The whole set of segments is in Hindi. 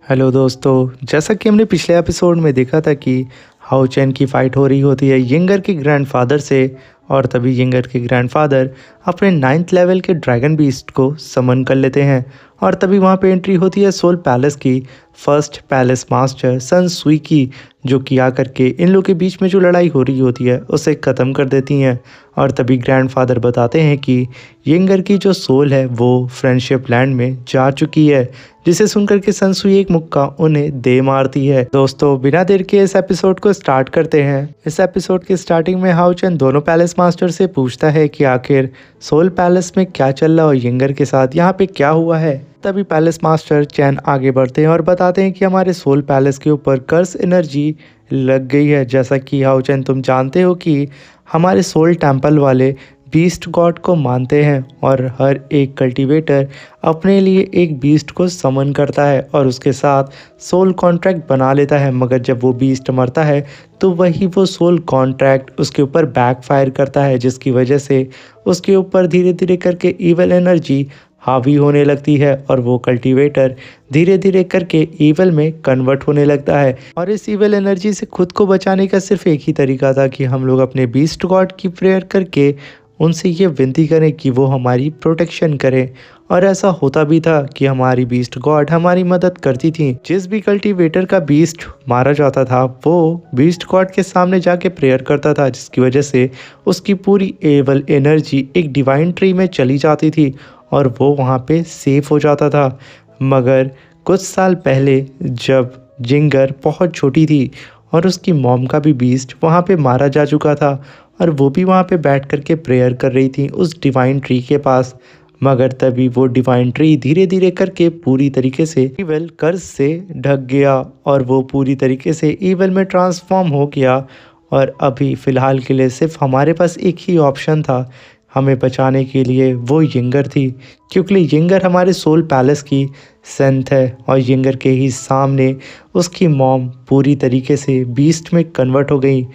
हेलो दोस्तों, जैसा कि हमने पिछले एपिसोड में देखा था कि हाउ चैन की फाइट हो रही होती है यिंगर के ग्रैंडफादर से। और तभी यिंगर के ग्रैंडफादर अपने 9th लेवल के ड्रैगन बीस्ट को समन कर लेते हैं। और तभी वहाँ पे एंट्री होती है सोल पैलेस की फर्स्ट पैलेस मास्टर सन सुई की, जो कि आकर के इन लोगों के बीच में जो लड़ाई हो रही होती है उसे ख़त्म कर देती हैं। और तभी ग्रैंडफादर बताते हैं कि यिंगर की जो सोल है वो फ्रेंडशिप लैंड में जा चुकी है, जिसे सुनकर के संसुई एक मुक्का उन्हें दे मारती है। दोस्तों, बिना देर के इस एपिसोड को स्टार्ट करते हैं। इस एपिसोड के स्टार्टिंग में हाउ चैन दोनों पैलेस मास्टर से पूछता है कि आखिर सोल पैलेस में क्या चल रहा है और यिंगर के साथ यहाँ पे क्या हुआ है। तभी पैलेस मास्टर चैन आगे बढ़ते हैं और बताते हैं कि हमारे सोल पैलेस के ऊपर कर्स एनर्जी लग गई है। जैसा कि हाउ चैन तुम जानते हो कि हमारे सोल टेम्पल वाले बीस्ट गॉड को मानते हैं और हर एक कल्टीवेटर अपने लिए एक बीस्ट को समन करता है और उसके साथ सोल कॉन्ट्रैक्ट बना लेता है। मगर जब वो बीस्ट मरता है तो वही वो सोल कॉन्ट्रैक्ट उसके ऊपर बैकफायर करता है, जिसकी वजह से उसके ऊपर धीरे धीरे करके ईवल एनर्जी हावी होने लगती है और वो कल्टीवेटर धीरे धीरे करके ईवल में कन्वर्ट होने लगता है। और इस ईवल एनर्जी से खुद को बचाने का सिर्फ एक ही तरीका था कि हम लोग अपने बीस्ट गॉड की प्रेयर करके उनसे ये विनती करें कि वो हमारी प्रोटेक्शन करें। और ऐसा होता भी था कि हमारी बीस्ट गॉड हमारी मदद करती थी। जिस भी कल्टीवेटर का बीस्ट मारा जाता था वो बीस्ट गॉड के सामने जाके प्रेयर करता था, जिसकी वजह से उसकी पूरी एवल एनर्जी एक डिवाइन ट्री में चली जाती थी और वो वहाँ पे सेफ हो जाता था। मगर कुछ साल पहले जब जिंगर बहुत छोटी थी और उसकी मॉम का भी बीस्ट वहाँ पे मारा जा चुका था और वो भी वहाँ पे बैठ करके प्रेयर कर रही थी उस डिवाइन ट्री के पास। मगर तभी वो डिवाइन ट्री धीरे धीरे करके पूरी तरीके से ईवल कर्ज से ढक गया और वो पूरी तरीके से ईवल में ट्रांसफॉर्म हो गया। और अभी फ़िलहाल के लिए सिर्फ हमारे पास एक ही ऑप्शन था हमें बचाने के लिए, वो यिंगर थी। क्योंकि यिंगर हमारे सोल पैलेस की सेंथ है और यिंगर के ही सामने उसकी मॉम पूरी तरीके से बीस्ट में कन्वर्ट हो गई,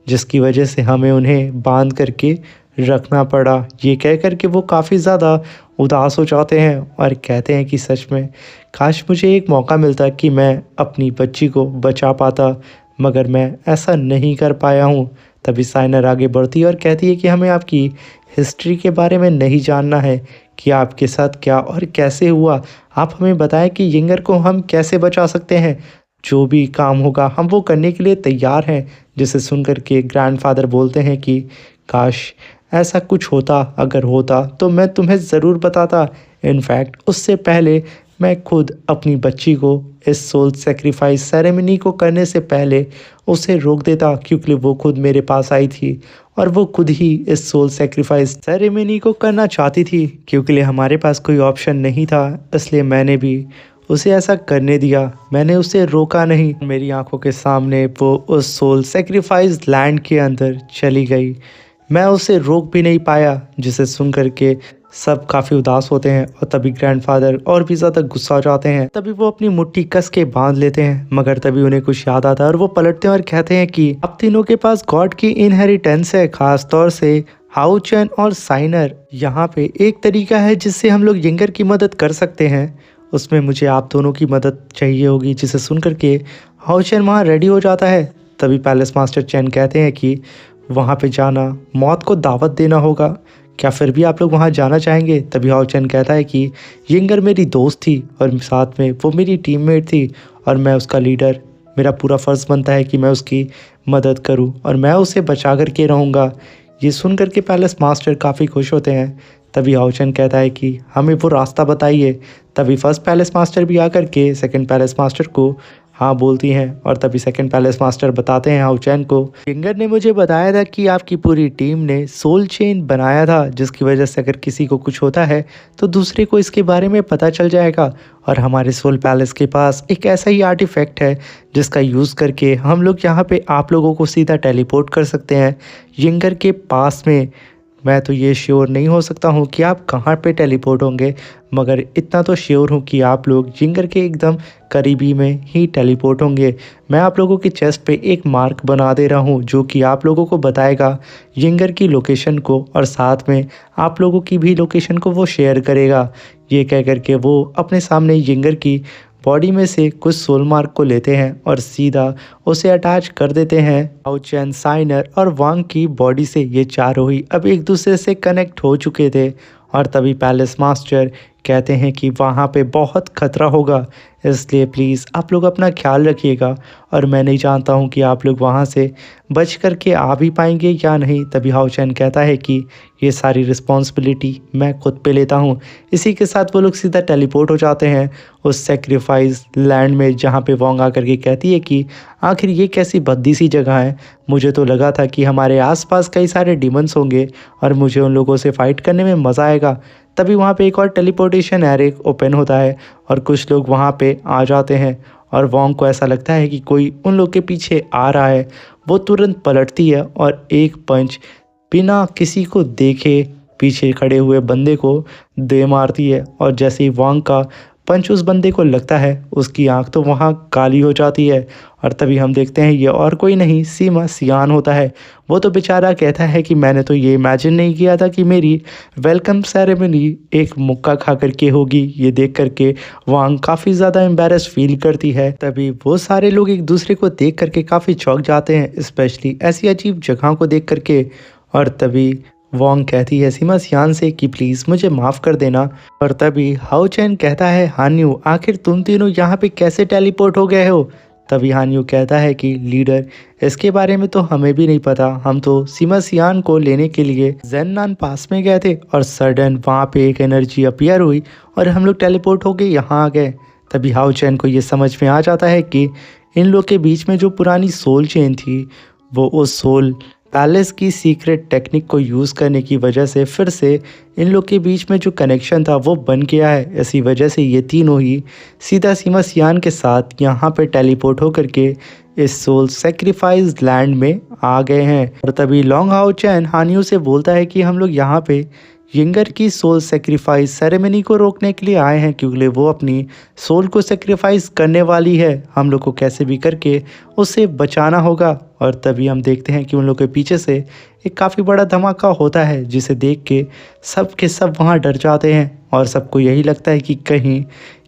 जिसकी वजह से हमें उन्हें बांध करके रखना पड़ा। ये कह कर के वो काफ़ी ज़्यादा उदास हो जाते हैं और कहते हैं कि सच में काश मुझे एक मौका मिलता कि मैं अपनी बच्ची को बचा पाता, मगर मैं ऐसा नहीं कर पाया हूँ। तभी साइनर आगे बढ़ती है और कहती है कि हमें आपकी हिस्ट्री के बारे में नहीं जानना है कि आपके साथ क्या और कैसे हुआ। आप हमें बताएं कि यिंगर को हम कैसे बचा सकते हैं। जो भी काम होगा हम वो करने के लिए तैयार हैं। जिसे सुनकर के ग्रैंडफादर बोलते हैं कि काश ऐसा कुछ होता, अगर होता तो मैं तुम्हें ज़रूर बताता। इनफैक्ट उससे पहले मैं खुद अपनी बच्ची को इस सोल सेक्रीफाइस सेरेमनी को करने से पहले उसे रोक देता, क्योंकि वो खुद मेरे पास आई थी और वो खुद ही इस सोल सेक्रीफाइस सेरेमनी को करना चाहती थी। क्योंकि हमारे पास कोई ऑप्शन नहीं था, इसलिए मैंने भी उसे ऐसा करने दिया, मैंने उसे रोका नहीं। मेरी आंखों के सामने वो उस सोल सेक्रीफाइस लैंड के अंदर चली गई, मैं उसे रोक भी नहीं पाया। जिसे सुन करके सब काफ़ी उदास होते हैं और तभी ग्रैंडफादर और भी ज़्यादा गुस्सा हो जाते हैं। तभी वो अपनी मुट्ठी कस के बांध लेते हैं, मगर तभी उन्हें कुछ याद आता है और वो पलटते हैं और कहते हैं कि आप तीनों के पास गॉड की इनहेरिटेंस है, खास तौर से हाउ चैन और साइनर। यहाँ पे एक तरीका है जिससे हम लोग यिंगर की मदद कर सकते हैं, उसमें मुझे आप दोनों की मदद चाहिए होगी। जिसे सुन करके हाउ चैन वहाँ रेडी हो जाता है। तभी पैलेस मास्टर चैन कहते हैं कि वहाँ पे जाना मौत को दावत देना होगा, क्या फिर भी आप लोग वहाँ जाना चाहेंगे। तभी हाउ चैन कहता है कि यिंगर मेरी दोस्त थी और साथ में वो मेरी टीममेट थी और मैं उसका लीडर, मेरा पूरा फ़र्ज़ बनता है कि मैं उसकी मदद करूँ और मैं उसे बचा कर के रहूँगा। ये सुन कर के पैलेस मास्टर काफ़ी खुश होते हैं। तभी हाउ चैन कहता है कि हमें वो रास्ता बताइए। तभी फर्स्ट पैलेस मास्टर भी आकर के सेकंड पैलेस मास्टर को हाँ बोलती हैं और तभी सेकंड पैलेस मास्टर बताते हैं हाउ चैन को, यिंगर ने मुझे बताया था कि आपकी पूरी टीम ने सोल चेन बनाया था, जिसकी वजह से अगर किसी को कुछ होता है तो दूसरे को इसके बारे में पता चल जाएगा। और हमारे सोल पैलेस के पास एक ऐसा ही आर्टिफैक्ट है जिसका यूज़ करके हम लोग यहाँ पे आप लोगों को सीधा टेलीपोर्ट कर सकते हैं यिंगर के पास में। मैं तो ये श्योर नहीं हो सकता हूँ कि आप कहाँ पे टेलीपोर्ट होंगे, मगर इतना तो श्योर हूँ कि आप लोग यिंगर के एकदम करीबी में ही टेलीपोर्ट होंगे। मैं आप लोगों की चेस्ट पे एक मार्क बना दे रहा हूँ जो कि आप लोगों को बताएगा यिंगर की लोकेशन को और साथ में आप लोगों की भी लोकेशन को वो शेयर करेगा। ये कह कर के वो अपने सामने यिंगर की बॉडी में से कुछ सोल मार्क को लेते हैं और सीधा उसे अटैच कर देते हैं हाउ चैन, साइनर और वांग की बॉडी से। ये चारों ही अब एक दूसरे से कनेक्ट हो चुके थे और तभी पैलेस मास्टर कहते हैं कि वहाँ पे बहुत खतरा होगा, इसलिए प्लीज़ आप लोग अपना ख्याल रखिएगा और मैं नहीं जानता हूँ कि आप लोग वहाँ से बच कर के आ भी पाएंगे या नहीं। तभी हाउ चैन कहता है कि ये सारी रिस्पॉन्सिबिलिटी मैं खुद पे लेता हूँ। इसी के साथ वो लोग सीधा टेलीपोर्ट हो जाते हैं उस सेक्रीफाइस लैंड में, जहाँ पे वोंग आकर के कहती है कि आखिर ये कैसी भद्दी सी जगह है, मुझे तो लगा था कि हमारे आसपास कई सारे डिमंस होंगे और मुझे उन लोगों से फाइट करने में मज़ा आएगा। तभी वहाँ पे एक और टेलीपोर्टेशन एरे ओपन होता है और कुछ लोग वहाँ पे आ जाते हैं और वोंग को ऐसा लगता है कि कोई उन लोग के पीछे आ रहा है। वो तुरंत पलटती है और एक पंच बिना किसी को देखे पीछे खड़े हुए बंदे को दे मारती है और जैसे ही वोंग का पंच उस बंदे को लगता है उसकी आंख तो वहाँ काली हो जाती है और तभी हम देखते हैं ये और कोई नहीं सीमा सियान होता है। वो तो बेचारा कहता है कि मैंने तो ये इमेजिन नहीं किया था कि मेरी वेलकम सेरेमनी एक मुक्का खा करके होगी। ये देख करके वांग काफ़ी ज़्यादा एम्बेरस फील करती है। तभी वो सारे लोग एक दूसरे को देख करके काफ़ी चौंक जाते हैं, स्पेशली ऐसी अजीब जगहों को देख करके। और तभी वोंग कहती है सीमा सियान से कि प्लीज़ मुझे माफ़ कर देना। और तभी हाउ चैन कहता है हान्यू आखिर तुम तीनों यहाँ पे कैसे टेलीपोर्ट हो गए हो। तभी हान्यू कहता है कि लीडर इसके बारे में तो हमें भी नहीं पता, हम तो सीमा सियान को लेने के लिए जेन्नान पास में गए थे और सडन वहाँ पे एक एनर्जी अपीयर हुई और हम लोग टेलीपोर्ट हो गए यहाँ आ गए। तभी हाउ चैन को ये समझ में आ जाता है कि इन लोग के बीच में जो पुरानी सोल चेन थी वो उस सोल पैलेस की सीक्रेट टेक्निक को यूज़ करने की वजह से फिर से इन लोग के बीच में जो कनेक्शन था वो बन गया है। इसी वजह से ये तीनों ही सीधा सीमा सियान के साथ यहाँ पे टेलीपोर्ट होकर के इस सोल सेक्रीफाइस लैंड में आ गए हैं। और तभी लॉन्ग हाउ चैन हानियों से बोलता है कि हम लोग यहाँ पे यंगर की सोल सेक्रीफाइस सेरेमनी को रोकने के लिए आए हैं, क्योंकि वो अपनी सोल को सेक्रीफाइस करने वाली है। हम लोग को कैसे भी करके उसे बचाना होगा। और तभी हम देखते हैं कि उन लोग के पीछे से एक काफ़ी बड़ा धमाका होता है, जिसे देख के सब के सब वहाँ डर जाते हैं और सबको यही लगता है कि कहीं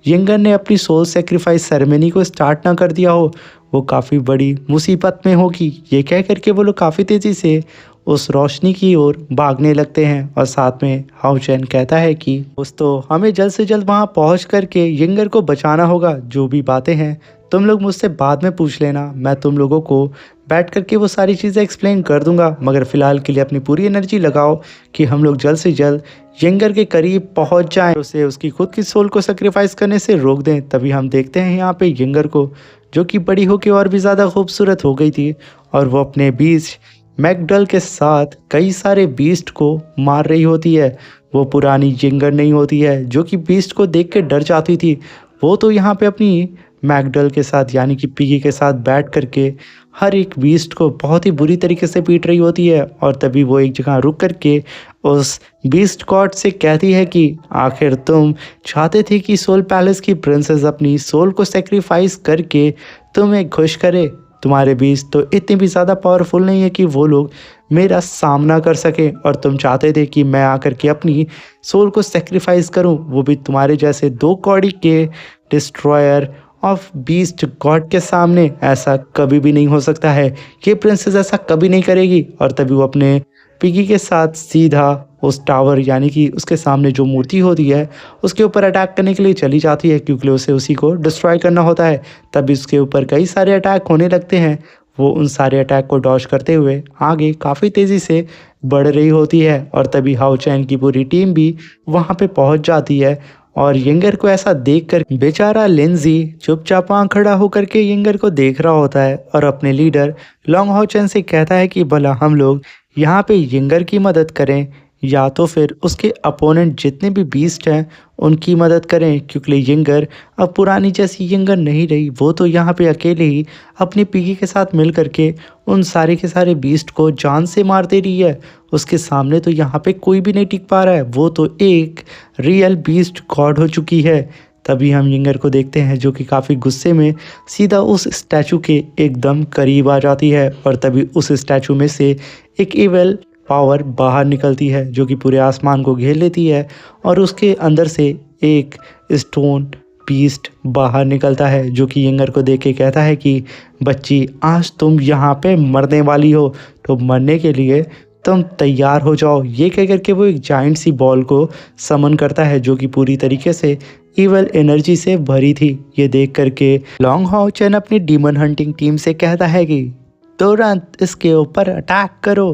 यंगर ने अपनी सोल सेक्रीफाइस सेरेमनी को स्टार्ट ना कर दिया हो, वो काफ़ी बड़ी मुसीबत में होगी। ये कह करके वो लोग काफ़ी तेज़ी से उस रोशनी की ओर भागने लगते हैं और साथ में हाउ चैन कहता है कि दोस्तों हमें जल्द से जल्द वहां पहुंच करके यंगर को बचाना होगा। जो भी बातें हैं तुम लोग मुझसे बाद में पूछ लेना, मैं तुम लोगों को बैठ करके वो सारी चीज़ें एक्सप्लेन कर दूंगा, मगर फ़िलहाल के लिए अपनी पूरी एनर्जी लगाओ कि हम लोग जल्द से जल्द यंगर के करीब पहुंच जाएं, उसे उसकी खुद की सोल को सेक्रीफाइस करने से रोक दें। तभी हम देखते हैं यहाँ पे यंगर को, जो कि बड़ी होकर और भी ज़्यादा खूबसूरत हो गई थी और वो अपने बीच मैकडल के साथ कई सारे बीस्ट को मार रही होती है। वो पुरानी यंगर नहीं होती है जो कि बीस्ट को देख के डर जाती थी, वो तो यहाँ पे अपनी मैकडल के साथ यानी कि पिगी के साथ बैठ करके हर एक बीस्ट को बहुत ही बुरी तरीके से पीट रही होती है। और तभी वो एक जगह रुक करके उस बीस्ट गॉड से कहती है कि आखिर तुम चाहते थे कि सोल पैलेस की प्रिंसेस अपनी सोल को सेक्रीफाइस करके तुम्हें खुश करे। तुम्हारे बीच तो इतनी भी ज़्यादा पावरफुल नहीं है कि वो लोग मेरा सामना कर सकें, और तुम चाहते थे कि मैं आकर के अपनी सोल को सेक्रीफाइस करूं, वो भी तुम्हारे जैसे 2 कौड़ी के डिस्ट्रॉयर ऑफ बीस्ट गॉड के सामने। ऐसा कभी भी नहीं हो सकता है, ये प्रिंसेस ऐसा कभी नहीं करेगी। और तभी वो अपने पिगी के साथ सीधा उस टावर यानी कि उसके सामने जो मूर्ति होती है उसके ऊपर अटैक करने के लिए चली जाती है, क्योंकि उसे उसी को डिस्ट्रॉय करना होता है। तभी उसके ऊपर कई सारे अटैक होने लगते हैं। वो उन सारे अटैक को डॉज करते हुए आगे काफ़ी तेज़ी से बढ़ रही होती है। और तभी हाउ चैन की पूरी टीम भी वहाँ पे पहुँच जाती है और यंगर को ऐसा देखकर बेचारा लिंजी चुपचाप वहाँ खड़ा होकर के यंगर को देख रहा होता है और अपने लीडर लॉन्ग हाउ चैन से कहता है कि भला हम लोग यहाँ पे यंगर की मदद करें या तो फिर उसके अपोनेंट जितने भी बीस्ट हैं उनकी मदद करें, क्योंकि यंगर अब पुरानी जैसी यंगर नहीं रही। वो तो यहाँ पे अकेले ही अपनी पिगी के साथ मिल करके उन सारे के सारे बीस्ट को जान से मार दे रही है। उसके सामने तो यहाँ पे कोई भी नहीं टिक पा रहा है, वो तो एक रियल बीस्ट गॉड हो चुकी है। तभी हम यंगर को देखते हैं जो कि काफ़ी गुस्से में सीधा उस स्टैचू के एकदम करीब आ जाती है और तभी उस स्टैचू में से एक इवल पावर बाहर निकलती है जो कि पूरे आसमान को घेर लेती है और उसके अंदर से एक स्टोन बीस्ट बाहर निकलता है जो कि यंगर को देख के कहता है कि बच्ची आज तुम यहाँ पे मरने वाली हो, तो मरने के लिए तुम तैयार हो जाओ। ये कह करके वो एक जाइंट सी बॉल को समन करता है जो कि पूरी तरीके से इवल एनर्जी से भरी थी। ये देख करके लॉन्ग हाओ चैन अपनी डीमन हंटिंग टीम से कहता है कि तुरंत इसके ऊपर अटैक करो।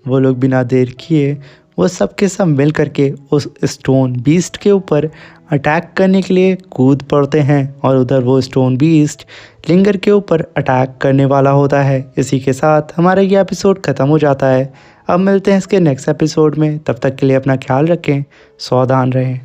वो लोग बिना देर किए वो सब के सब मिल करके उस स्टोन बीस्ट के ऊपर अटैक करने के लिए कूद पड़ते हैं और उधर वो स्टोन बीस्ट लिंगर के ऊपर अटैक करने वाला होता है। इसी के साथ हमारा ये एपिसोड ख़त्म हो जाता है। अब मिलते हैं इसके नेक्स्ट एपिसोड में, तब तक के लिए अपना ख्याल रखें, सावधान रहें।